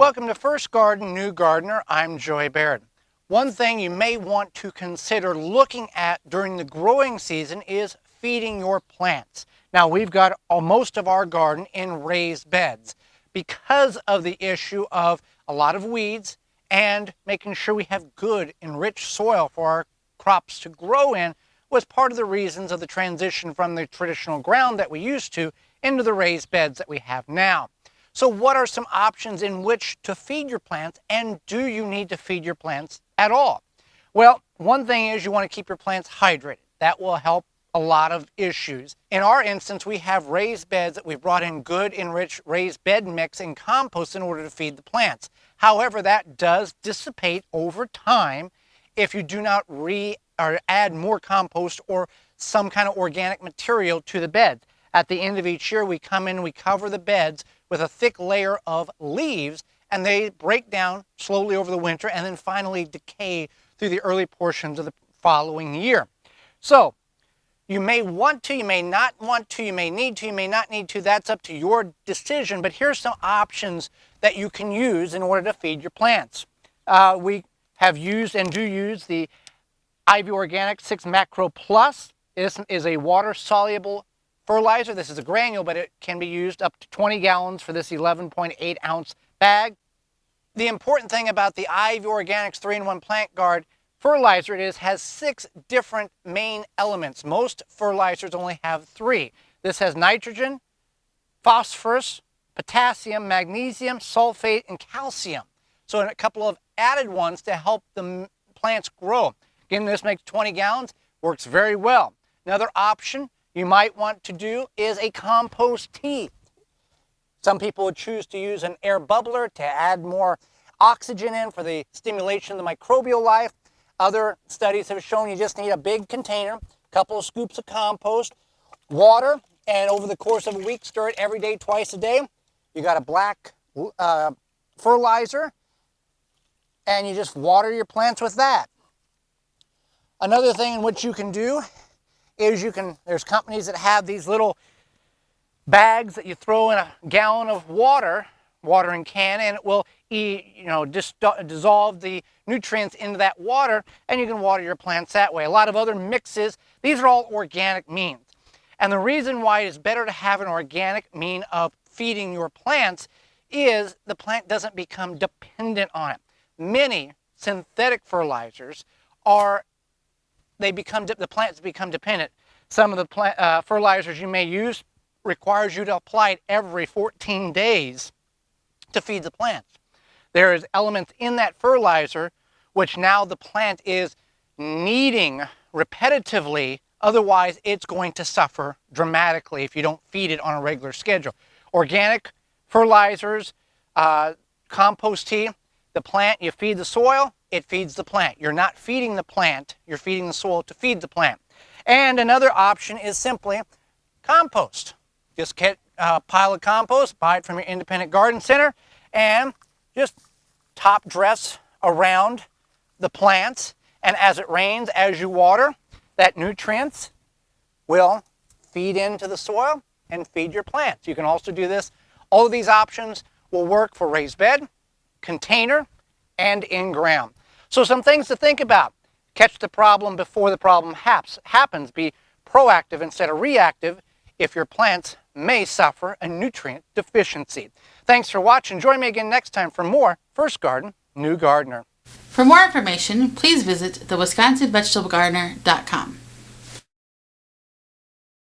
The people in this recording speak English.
Welcome to First Garden, New Gardener. I'm Joey Baird. One thing you may want to consider looking at during the growing season is feeding your plants. Now, we've got most of our garden in raised beds because of the issue of a lot of weeds and making sure we have good, enriched soil for our crops to grow in was part of the reasons of the transition from the traditional ground that we used to into the raised beds that we have now. So what are some options in which to feed your plants, and do you need to feed your plants at all? Well, one thing is you want to keep your plants hydrated. That will help a lot of issues. In our instance, we have raised beds that we've brought in good enriched raised bed mix and compost in order to feed the plants. However, that does dissipate over time if you do not add more compost or some kind of organic material to the bed. At the end of each year, we come in and we cover the beds with a thick layer of leaves, and they break down slowly over the winter and then finally decay through the early portions of the following year. So you may want to, you may not want to, you may need to, you may not need to. That's up to your decision, but here's some options that you can use in order to feed your plants. We have used and do use the Ivy Organics 6 Macro Plus. This is a water-soluble fertilizer. This is a granule, but it can be used up to 20 gallons for this 11.8 ounce bag. The important thing about the Ivy Organics 3-in-1 Plant Guard fertilizer has 6 different main elements. Most fertilizers only have 3. This has nitrogen, phosphorus, potassium, magnesium, sulfate, and calcium. So a couple of added ones to help the plants grow. Again, this makes 20 gallons, works very well. Another option you might want to do is a compost tea. Some people would choose to use an air bubbler to add more oxygen in for the stimulation of the microbial life. Other studies have shown you just need a big container, a couple of scoops of compost, water, and over the course of a week, stir it every day, twice a day. You got a black fertilizer, and you just water your plants with that. Another thing in which you can do is there's companies that have these little bags that you throw in a gallon of watering can, and it will dissolve the nutrients into that water, and you can water your plants that way. A lot of other mixes, these are all organic means. And the reason why it's better to have an organic mean of feeding your plants is the plant doesn't become dependent on it. Many synthetic fertilizers the plants become dependent. Some of the fertilizers you may use requires you to apply it every 14 days to feed the plants. There is elements in that fertilizer which now the plant is needing repetitively, otherwise it's going to suffer dramatically if you don't feed it on a regular schedule. Organic fertilizers, compost tea, the plant, you feed the soil, it feeds the plant. You're not feeding the plant, you're feeding the soil to feed the plant. And another option is simply compost. Just get a pile of compost, buy it from your independent garden center, and just top dress around the plants. And as it rains, as you water, that nutrients will feed into the soil and feed your plants. You can also do this. All of these options will work for raised bed, container, and in ground. So some things to think about. Catch the problem before the problem happens. Be proactive instead of reactive if your plants may suffer a nutrient deficiency. Thanks for watching. Join me again next time for more First Garden, New Gardener. For more information, please visit thewisconsinvegetablegardener.com.